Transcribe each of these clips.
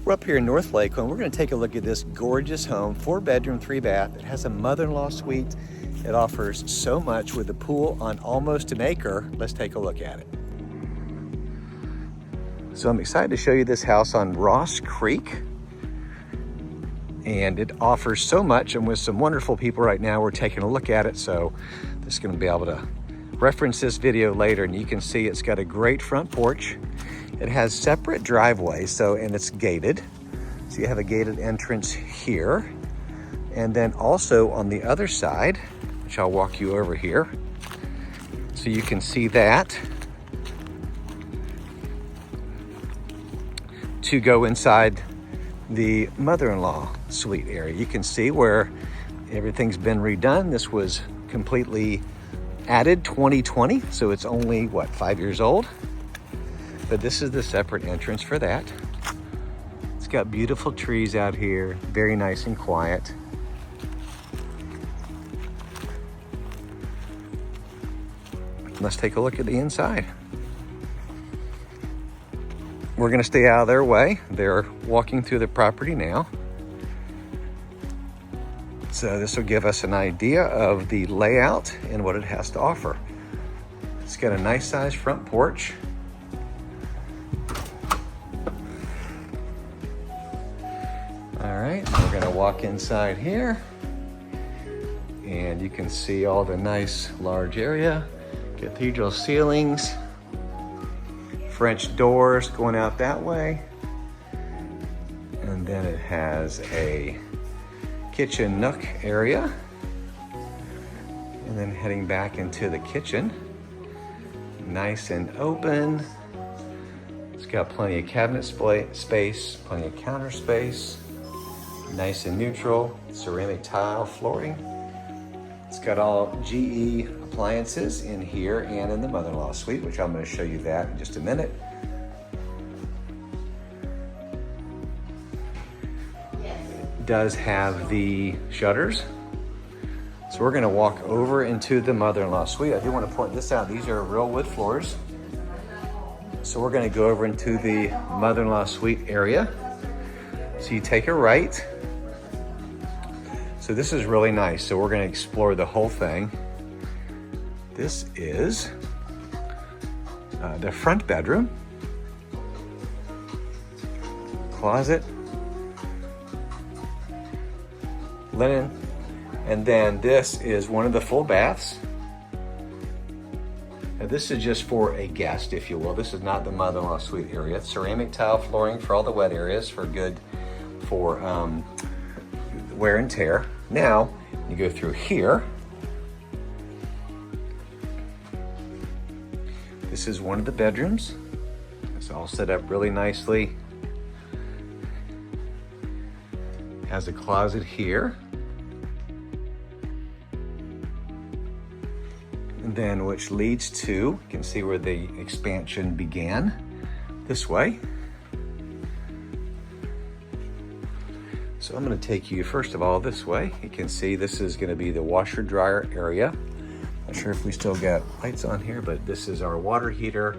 We're up here in North Lakeland. We're going to take a look at this gorgeous home, 4-bedroom, 3-bath. It has a mother-in-law suite. It offers so much with a pool on almost an acre. Let's take a look at it. So I'm excited to show you this house on Ross Creek. And it offers so much, and with some wonderful people right now, we're taking a look at it. So this is going to be able to reference this video later, and you can see it's got a great front porch. It has separate driveways, and it's gated. So you have a gated entrance here. And then also on the other side, which I'll walk you over here, so you can see that. To go inside the mother-in-law suite area. You can see where everything's been redone. This was completely added 2020, so it's only, what, 5 years old? But this is the separate entrance for that. It's got beautiful trees out here, very nice and quiet. Let's take a look at the inside. We're gonna stay out of their way. They're walking through the property now. So this will give us an idea of the layout and what it has to offer. It's got a nice sized front porch. All right, we're gonna walk inside here and you can see all the nice large area, cathedral ceilings, French doors going out that way. And then it has a kitchen nook area. And then heading back into the kitchen, nice and open. It's got plenty of cabinet space, plenty of counter space. Nice and neutral, ceramic tile flooring. It's got all GE appliances in here and in the mother-in-law suite, which I'm going to show you that in just a minute. It does have the shutters. So we're going to walk over into the mother-in-law suite. I do want to point this out. These are real wood floors. So we're going to go over into the mother-in-law suite area. So you take a right. So this is really nice. So we're going to explore the whole thing. This is the front bedroom, closet, linen, and then this is one of the full baths. Now this is just for a guest, if you will. This is not the mother-in-law suite area. It's ceramic tile flooring for all the wet areas, for wear and tear. Now, you go through here. This is one of the bedrooms. It's all set up really nicely. Has a closet here. And then which leads to, you can see where the expansion began, this way. So I'm going to take you first of all this way. You can see this is going to be the washer dryer area. Not sure if we still got lights on here, but this is our water heater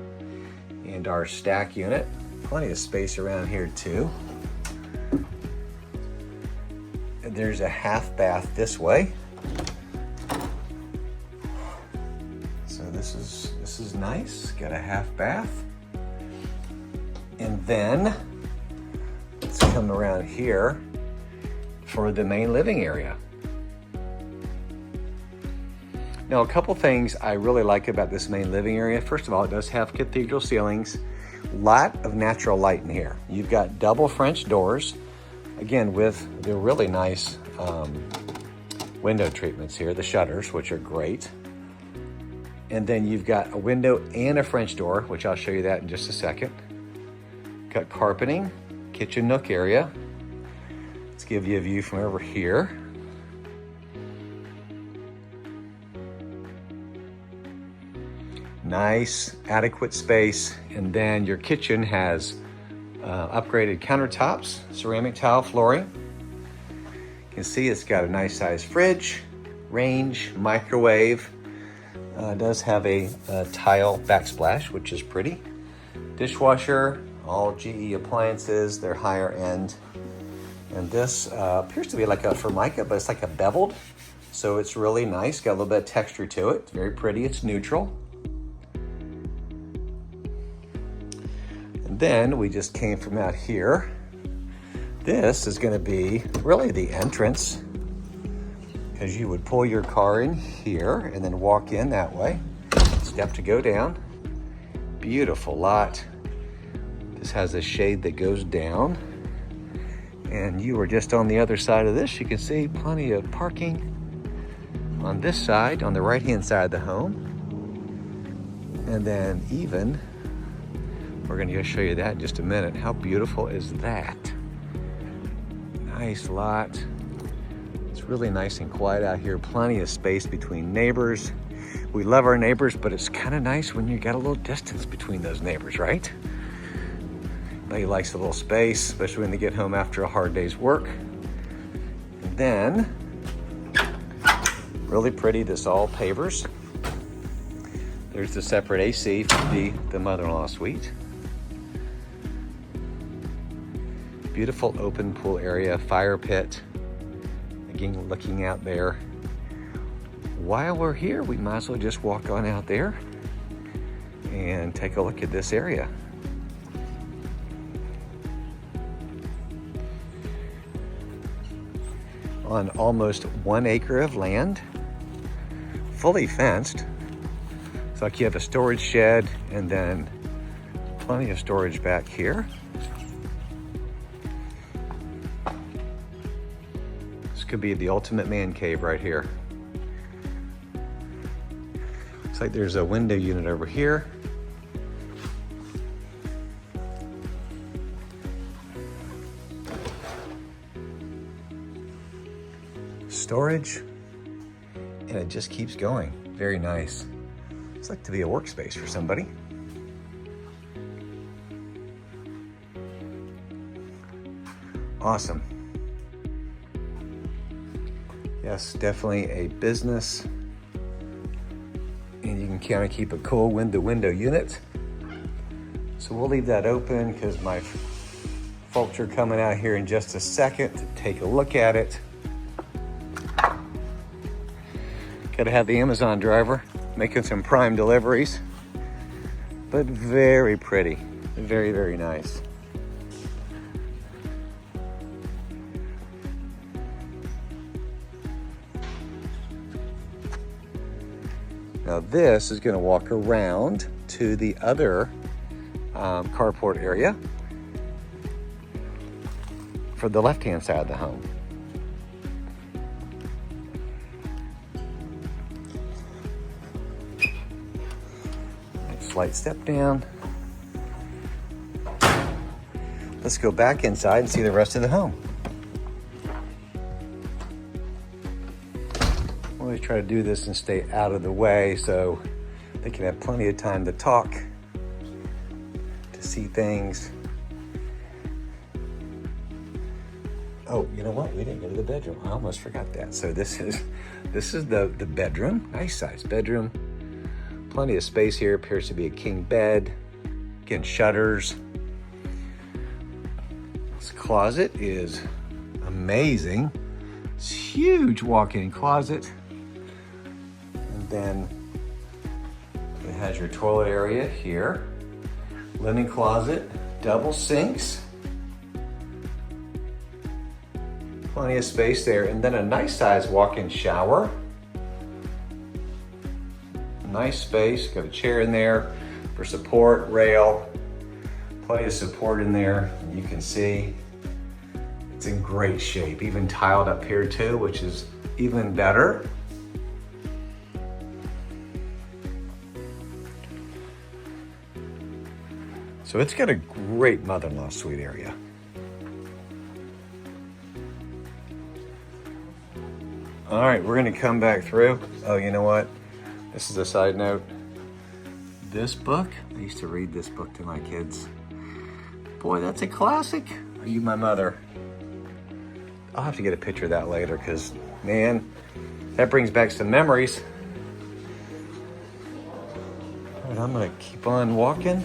and our stack unit. Plenty of space around here too. And there's a half bath this way. So this is nice. Got a half bath. And then let's come around here for the main living area. Now, a couple things I really like about this main living area. First of all, it does have cathedral ceilings, lot of natural light in here. You've got double French doors, again, with the really nice window treatments here, the shutters, which are great. And then you've got a window and a French door, which I'll show you that in just a second. Got carpeting, kitchen nook area. Let's give you a view from over here. Nice, adequate space. And then your kitchen has upgraded countertops, ceramic tile flooring. You can see it's got a nice sized fridge, range, microwave. It does have a tile backsplash, which is pretty. Dishwasher All GE appliances, they're higher end. And this appears to be like a Formica, but it's like a beveled. So it's really nice, got a little bit of texture to it. It's very pretty, it's neutral. And then we just came from out here. This is gonna be really the entrance, because you would pull your car in here and then walk in that way. Step to go down. Beautiful lot. This has a shade that goes down. And you are just on the other side of this. You can see plenty of parking on this side, on the right-hand side of the home. And then even, we're gonna go show you that in just a minute. How beautiful is that? Nice lot. It's really nice and quiet out here. Plenty of space between neighbors. We love our neighbors, but it's kind of nice when you got a little distance between those neighbors, right? Everybody likes a little space, especially when they get home after a hard day's work. And then, really pretty, this all pavers. There's the separate AC for the mother-in-law suite. Beautiful open pool area, fire pit. Again, looking out there. While we're here, we might as well just walk on out there and take a look at this area. On almost 1 acre of land, fully fenced. It's like you have a storage shed and then plenty of storage back here. This could be the ultimate man cave right here. Looks like there's a window unit over here. Storage, and it just keeps going. Very nice. It's like to be a workspace for somebody. Awesome. Yes, definitely a business. And you can kind of keep it cool with the window unit. So we'll leave that open because my folks are coming out here in just a second to take a look at it. Gotta have the Amazon driver making some prime deliveries, but very pretty, very, very nice. Now this is gonna walk around to the other carport area for the left-hand side of the home. Slight step down. Let's go back inside and see the rest of the home. I always try to do this and stay out of the way so they can have plenty of time to talk, to see things. Oh, you know what? We didn't go to the bedroom. I almost forgot that. So this is the bedroom. Nice size bedroom. Plenty of space here. Appears to be a king bed. Again, shutters. This closet is amazing. It's huge walk-in closet. And then it has your toilet area here. Linen closet, double sinks. Plenty of space there. And then a nice size walk-in shower. Nice space, got a chair in there for support, rail, plenty of support in there. You can see it's in great shape, even tiled up here too, which is even better. So it's got a great mother-in-law suite area. All right, we're gonna come back through. Oh, you know what? This is a side note. This book, I used to read this book to my kids. Boy, that's a classic. Are You My Mother? I'll have to get a picture of that later because, man, that brings back some memories. All right, I'm gonna keep on walking,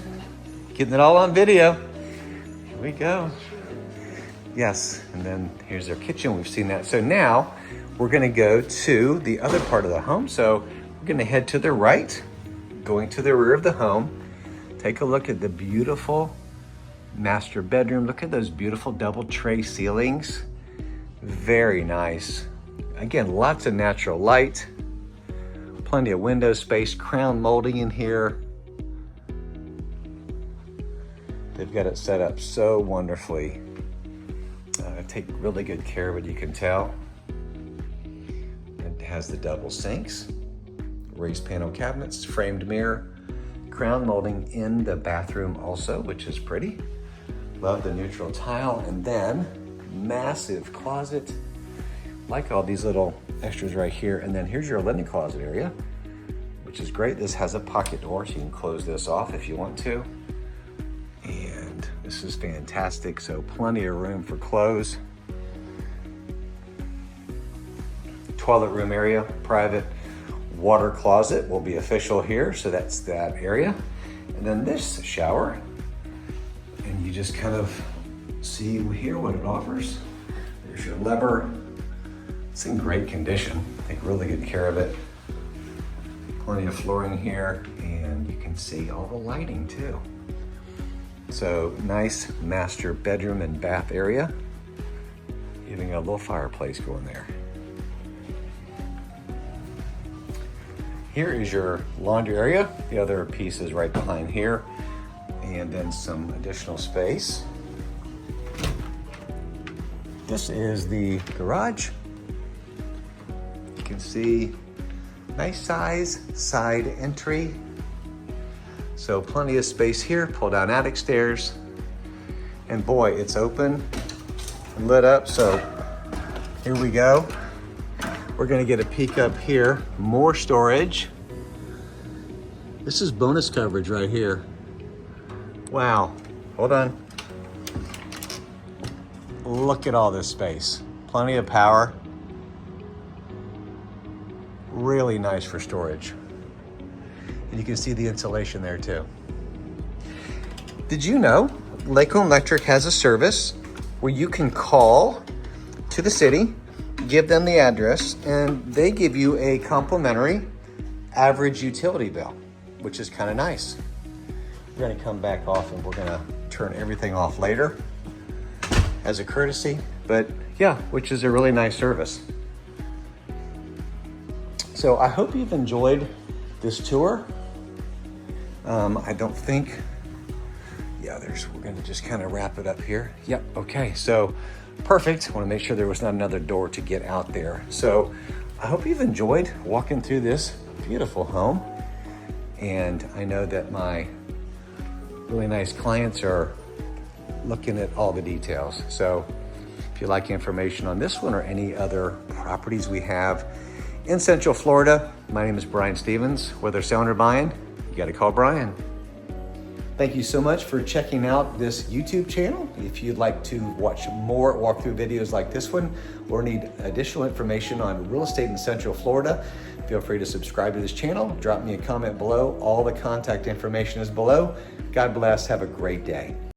getting it all on video. we go. Yes, and then here's their kitchen. We've seen that. So now we're gonna go to the other part of the home. So we're gonna head to the right, going to the rear of the home. Take a look at the beautiful master bedroom. Look at those beautiful double tray ceilings. Very nice. Again, lots of natural light, plenty of window space, crown molding in here. They've got it set up so wonderfully. Take really good care of it, you can tell. It has the double sinks, raised panel cabinets, framed mirror, crown molding in the bathroom also, which is pretty. Love the neutral tile, and then massive closet. Like all these little extras right here. And then here's your linen closet area, which is great. This has a pocket door, so you can close this off if you want to. And this is fantastic, so plenty of room for clothes. Toilet room area, private water closet will be official here, so that's that area. And then this shower, and you just kind of see here what it offers. There's your lever. It's in great condition. Take really good care of it. Plenty of flooring here, and you can see all the lighting too. So nice master bedroom and bath area. Even a little fireplace going there. Here is your laundry area. The other piece is right behind here. And then some additional space. This is the garage. You can see nice size side entry. So plenty of space here, pull down attic stairs. And boy, it's open and lit up. So here we go. We're gonna get a peek up here, more storage. This is bonus coverage right here. Wow, hold on. Look at all this space. Plenty of power. Really nice for storage. And you can see the insulation there too. Did you know Lakeland Electric has a service where you can call to the city, give them the address, and they give you a complimentary average utility bill, which is kind of nice. We're gonna come back off and we're gonna turn everything off later as a courtesy, but yeah, which is a really nice service. So I hope you've enjoyed this tour. I don't think, yeah, we're gonna just kind of wrap it up here. Yep, okay, so perfect. I wanna make sure there was not another door to get out there. So I hope you've enjoyed walking through this beautiful home. And I know that my really nice clients are looking at all the details. So if you like information on this one or any other properties we have in Central Florida, my name is Brian Stevens. Whether selling or buying, you gotta call Brian. Thank you so much for checking out this YouTube channel. If you'd like to watch more walkthrough videos like this one or need additional information on real estate in Central Florida, feel free to subscribe to this channel. Drop me a comment below. All the contact information is below. God bless. Have a great day.